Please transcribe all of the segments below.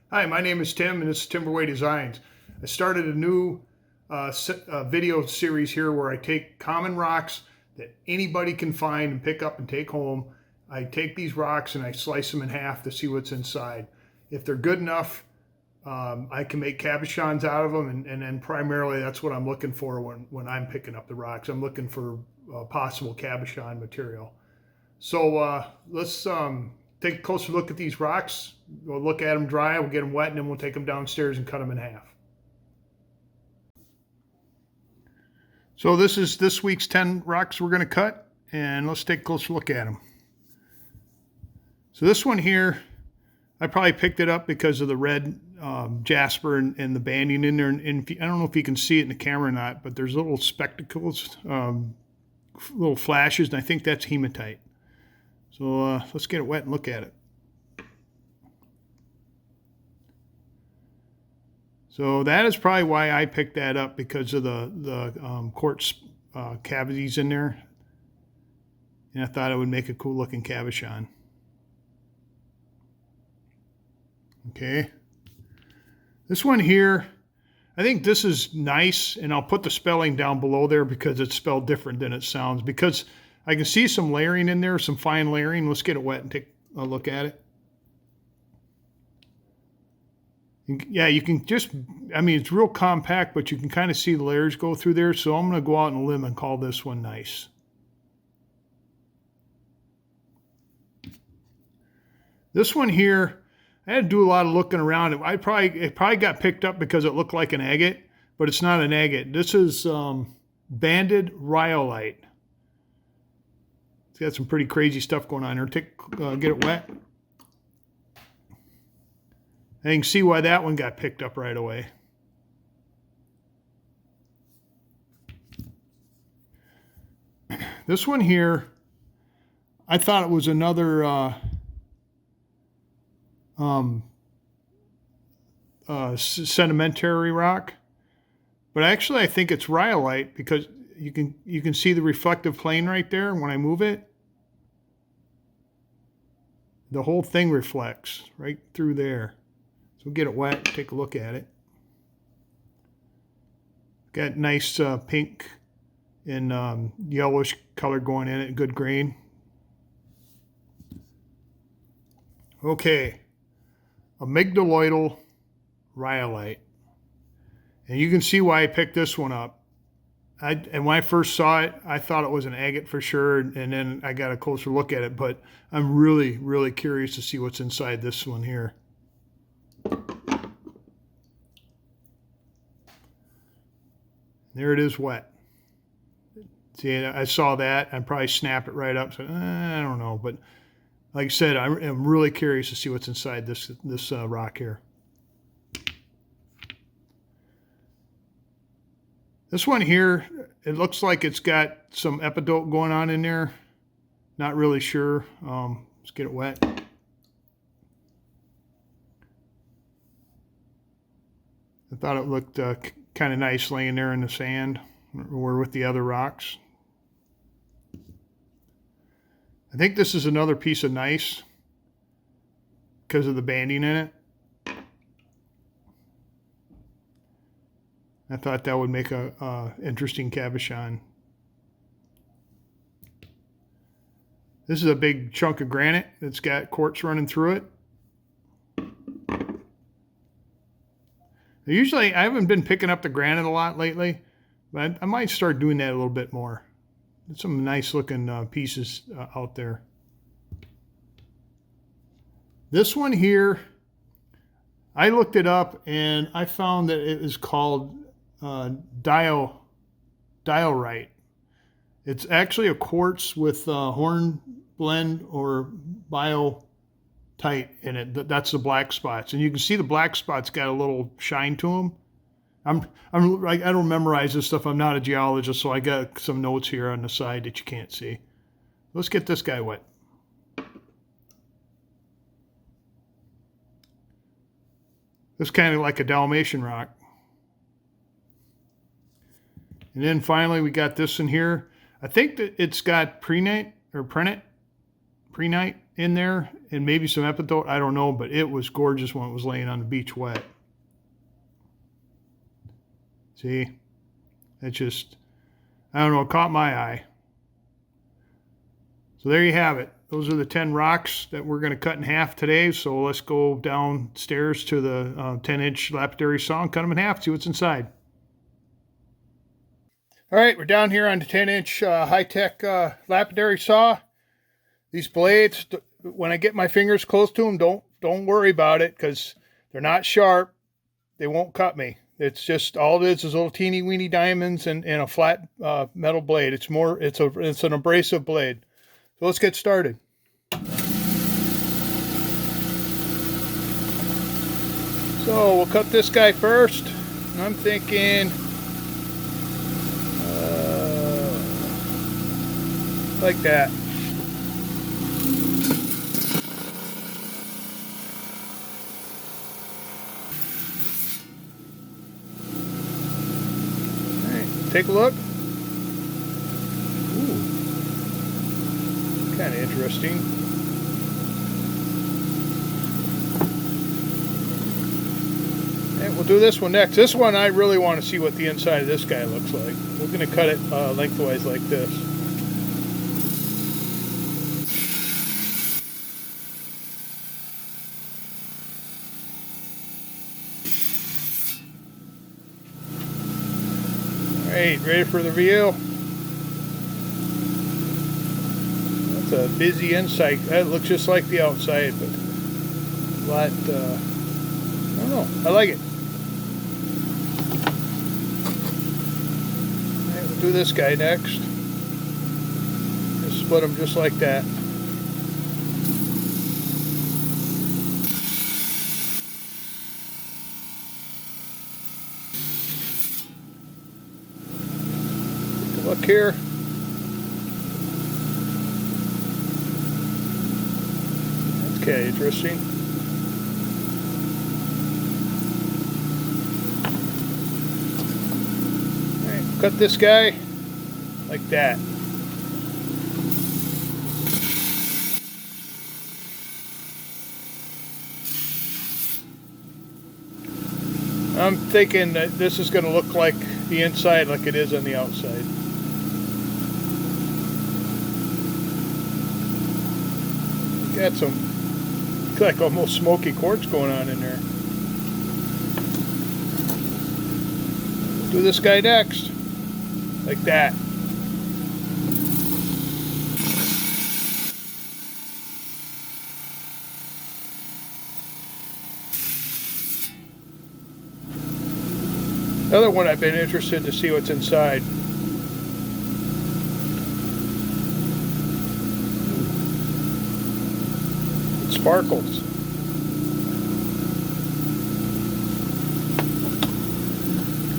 Hi, my name is Tim, and this is Timberway Designs. I started a new video series here where I take common rocks that anybody can find and pick up and take home. I take these rocks and I slice them in half to see what's inside. If they're good enough, I can make cabochons out of them, and then primarily that's what I'm looking for when I'm picking up the rocks. I'm looking for possible cabochon material. So let's take a closer look at these rocks. We'll look at them dry, we'll get them wet, and then we'll take them downstairs and cut them in half. So this is this week's 10 rocks we're going to cut, and let's take a closer look at them. So this one here, I probably picked it up because of the red jasper and the banding in there. And I don't know if you can see it in the camera or not, but there's little spectacles, little flashes, and I think that's hematite. So let's get it wet and look at it. So that is probably why I picked that up, because of the quartz cavities in there. And I thought it would make a cool looking cabochon. Okay. This one here, I think this is nice, and I'll put the spelling down below there because it's spelled different than it sounds, because I can see some layering in there, some fine layering. Let's get it wet and take a look at it. Yeah, you can just, I mean, it's real compact, but you can kind of see the layers go through there. So I'm going to go out on a limb and call this one nice. This one here, I had to do a lot of looking around. It probably got picked up because it looked like an agate, but it's not an agate. This is banded rhyolite. It's got some pretty crazy stuff going on here. Get it wet. And you can see why that one got picked up right away. This one here, I thought it was another sedimentary rock, but actually I think it's rhyolite, because you can see the reflective plane right there. When I move it, the whole thing reflects right through there. So get it wet, take a look at it. Got nice pink and yellowish color going in it, good grain. Okay, amygdaloidal rhyolite. And you can see why I picked this one up. And when I first saw it, I thought it was an agate for sure, and then I got a closer look at it, but I'm really, really curious to see what's inside this one here. There it is, wet. See, I saw that. I probably snapped it right up. So I don't know, but like I said, I'm really curious to see what's inside this rock here. This one here, it looks like it's got some epidote going on in there. Not really sure. Let's get it wet. I thought it looked kind of nice laying there in the sand or with the other rocks. I think this is another piece of gneiss because of the banding in it. I thought that would make a interesting cabochon. This is a big chunk of granite that's got quartz running through it. Usually, I haven't been picking up the granite a lot lately, but I might start doing that a little bit more. There's some nice looking pieces out there. This one here, I looked it up and I found that it is called diorite. It's actually a quartz with hornblende or biotite in it. That's the black spots, and you can see the black spots got a little shine to them. I don't memorize this stuff. I'm not a geologist, so I got some notes here on the side that you can't see. Let's get this guy wet. This is kind of like a Dalmatian rock. And then finally we got this in here. I think that it's got prehnite in there and maybe some epithet, I don't know, but it was gorgeous when it was laying on the beach wet. See, it just, I don't know, it caught my eye. So there you have it. Those are the 10 rocks that we're going to cut in half today. So let's go downstairs to the 10-inch lapidary saw and cut them in half, see what's inside. All right, we're down here on the 10-inch high-tech lapidary saw. These blades, when I get my fingers close to them, don't worry about it because they're not sharp. They won't cut me. It's just, all it is little teeny weeny diamonds and a flat metal blade. It's an abrasive blade. So let's get started. So we'll cut this guy first. I'm thinking like that. All right, take a look. Kind of interesting. And we'll do this one next. This one I really want to see what the inside of this guy looks like. We're going to cut it lengthwise like this. Alright, ready for the reveal? A busy inside. That looks just like the outside, but a lot, I don't know. I like it. Right, we'll do this guy next. Just split them just like that. Take a look here. Okay, interesting. All right, cut this guy like that. I'm thinking that this is going to look like the inside like it is on the outside. Got some like almost smoky quartz going on in there. Do this guy next. Like that. Another one I've been interested to see what's inside. Sparkles.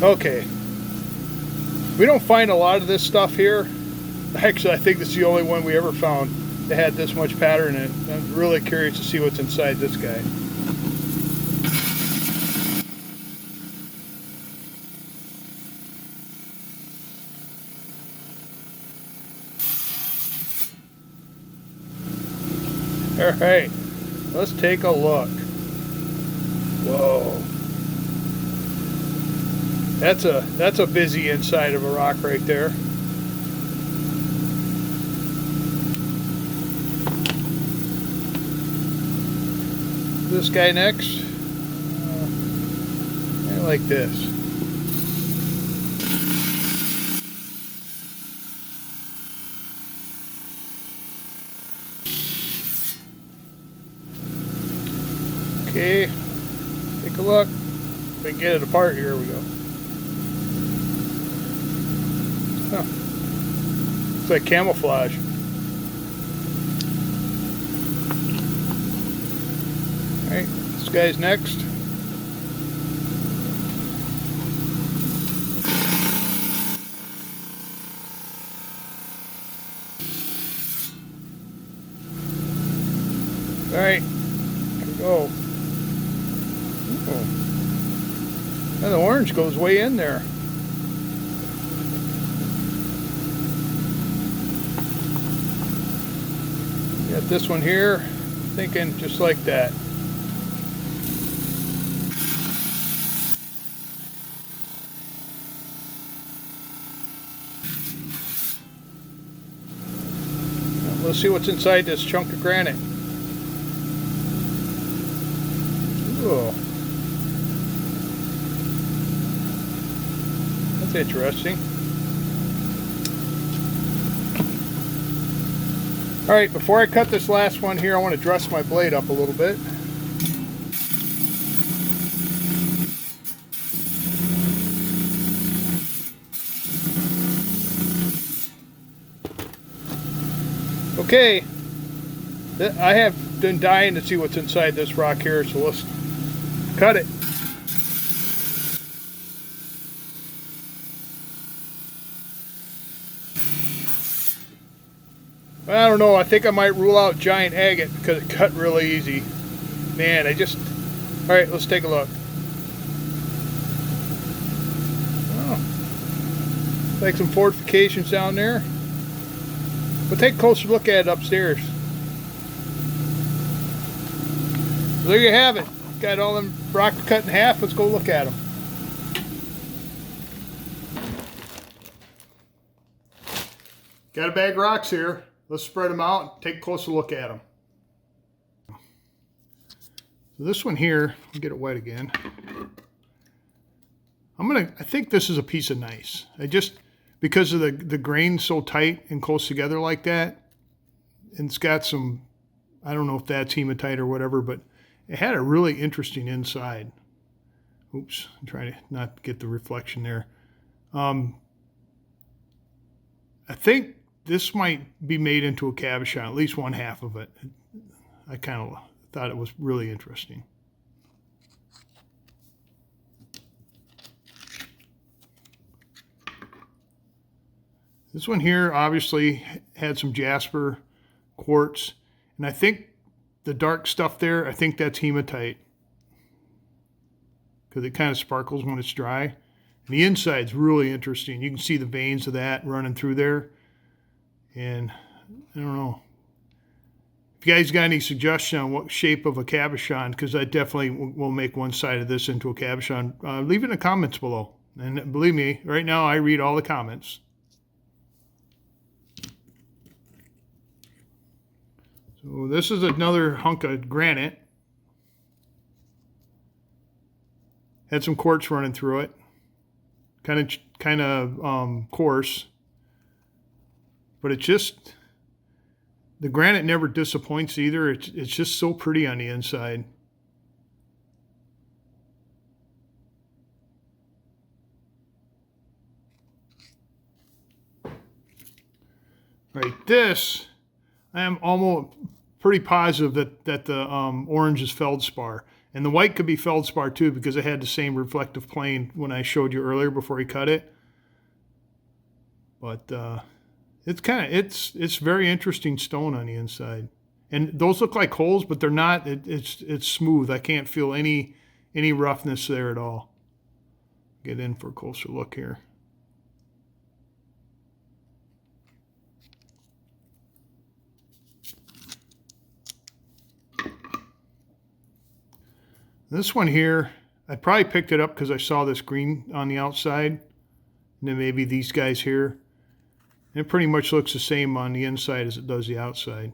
Okay. We don't find a lot of this stuff here. Actually, I think this is the only one we ever found that had this much pattern in it. I'm really curious to see what's inside this guy. All right. Let's take a look. Whoa. That's a busy inside of a rock right there. This guy next. I like this. Okay, take a look. If I can get it apart, here we go. Huh. It's like camouflage. Alright, this guy's next. Alright, here we go. Oh. And the orange goes way in there. Got this one here, thinking just like that. Let's see what's inside this chunk of granite. Oh, that's interesting. All right, before I cut this last one here, I want to dress my blade up a little bit. Okay, I have been dying to see what's inside this rock here, so let's cut it. I don't know, I think I might rule out giant agate because it cut really easy. Man, alright, let's take a look. Oh, like some fortifications down there. We'll take a closer look at it upstairs. So there you have it. Got all them rocks cut in half. Let's go look at them. Got a bag of rocks here. Let's spread them out and take a closer look at them. So this one here, I'll get it wet again. I think this is a piece of gneiss. Because of the grain so tight and close together like that, and it's got some, I don't know if that's hematite or whatever, but it had a really interesting inside. Oops, I'm trying to not get the reflection there. I think this might be made into a cabochon, at least one half of it. I kind of thought it was really interesting. This one here obviously had some jasper, quartz, and I think the dark stuff there, I think that's hematite because it kind of sparkles when it's dry. And the inside's really interesting. You can see the veins of that running through there. And I don't know. If you guys got any suggestion on what shape of a cabochon, because I definitely will make one side of this into a cabochon, leave it in the comments below. And believe me, right now I read all the comments. So this is another hunk of granite. Had some quartz running through it. Kind of coarse. But the granite never disappoints either. It's just so pretty on the inside. All right, this, I am almost pretty positive that the orange is feldspar. And the white could be feldspar too because it had the same reflective plane when I showed you earlier before he cut it. But it's very interesting stone on the inside. And those look like holes, but they're not. It's smooth. I can't feel any roughness there at all. Get in for a closer look here. This one here, I probably picked it up because I saw this green on the outside. And then maybe these guys here. And it pretty much looks the same on the inside as it does the outside.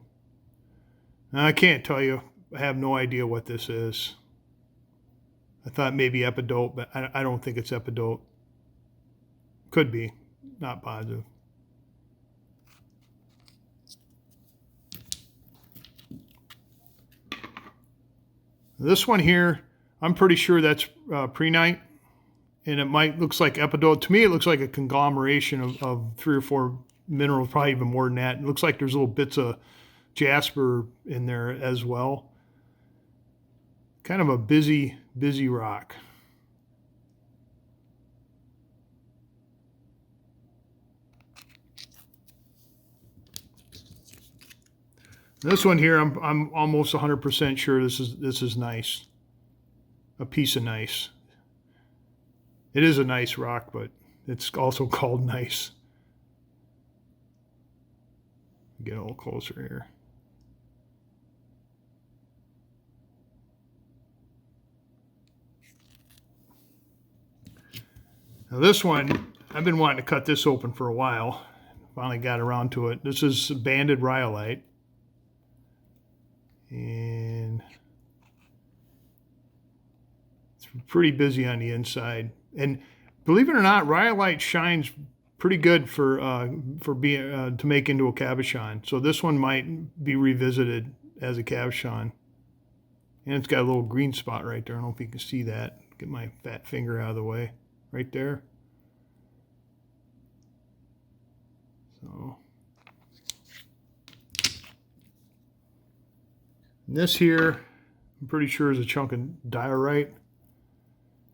Now, I can't tell you. I have no idea what this is. I thought maybe epidote, but I don't think it's epidote. Could be. Not positive. This one here, I'm pretty sure that's prehnite, and it looks like epidote. To me, it looks like a conglomeration of 3 or 4 minerals, probably even more than that. It looks like there's little bits of jasper in there as well. Kind of a busy rock. This one here, I'm almost 100% sure this is gneiss. A piece of gneiss. It is a nice rock, but it's also called gneiss. Get a little closer here. Now this one, I've been wanting to cut this open for a while. Finally got around to it. This is banded rhyolite. And it's pretty busy on the inside. And believe it or not, rhyolite shines pretty good for being to make into a cabochon. So this one might be revisited as a cabochon. And it's got a little green spot right there. I don't know if you can see that. Get my fat finger out of the way. Right there. So and this here, I'm pretty sure is a chunk of diorite.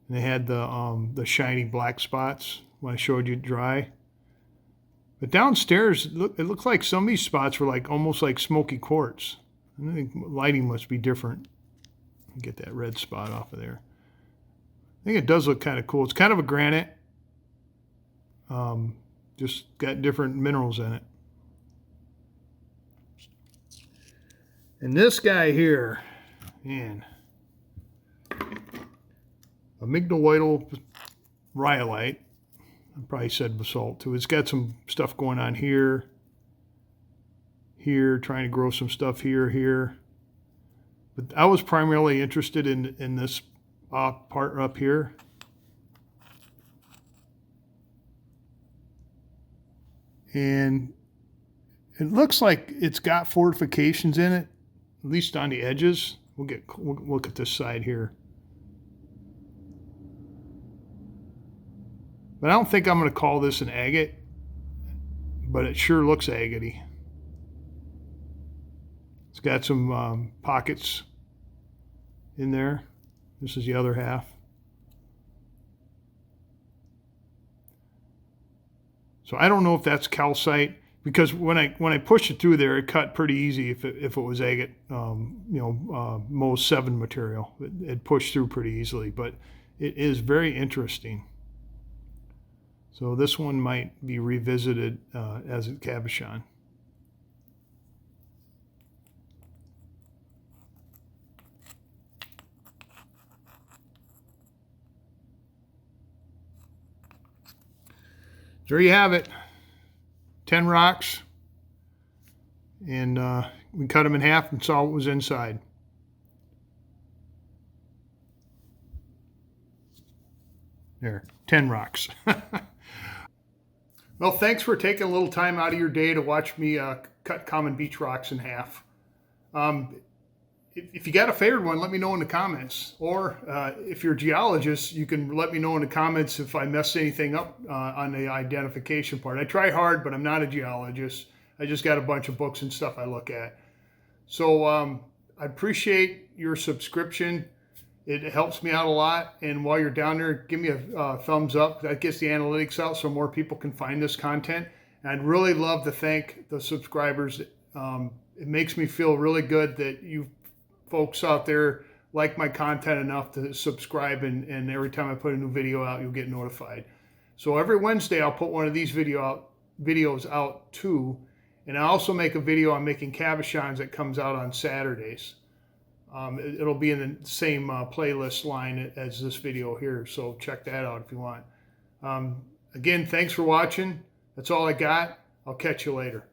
And they had the shiny black spots when I showed you dry. But downstairs, it looks like some of these spots were like almost like smoky quartz. I think lighting must be different. Get that red spot off of there. I think it does look kind of cool. It's kind of a granite. Just got different minerals in it. And this guy here, man, amygdaloidal rhyolite. I probably said basalt too. It's got some stuff going on here, trying to grow some stuff here. But I was primarily interested in this part up here. And it looks like it's got fortifications in it, at least on the edges. We'll look at this side here. But I don't think I'm going to call this an agate, but it sure looks agate-y. It's got some pockets in there. This is the other half. So I don't know if that's calcite, because when I pushed it through there, it cut pretty easy. If it was agate, Mohs 7 material, it pushed through pretty easily. But it is very interesting. So this one might be revisited as a cabochon. There you have it. 10 rocks. And we cut them in half and saw what was inside. There, 10 rocks. Well, thanks for taking a little time out of your day to watch me cut common beach rocks in half. If you got a favorite one, let me know in the comments. Or if you're a geologist, you can let me know in the comments if I messed anything up on the identification part. I try hard, but I'm not a geologist. I just got a bunch of books and stuff I look at. So I appreciate your subscription. It helps me out a lot. And while you're down there, give me a thumbs up. That gets the analytics out so more people can find this content. And I'd really love to thank the subscribers. It makes me feel really good that you folks out there like my content enough to subscribe. And every time I put a new video out, you'll get notified. So every Wednesday, I'll put one of these videos out too. And I also make a video on making cabochons that comes out on Saturdays. It'll be in the same playlist line as this video here, so check that out if you want. Again, thanks for watching. That's all I got. I'll catch you later.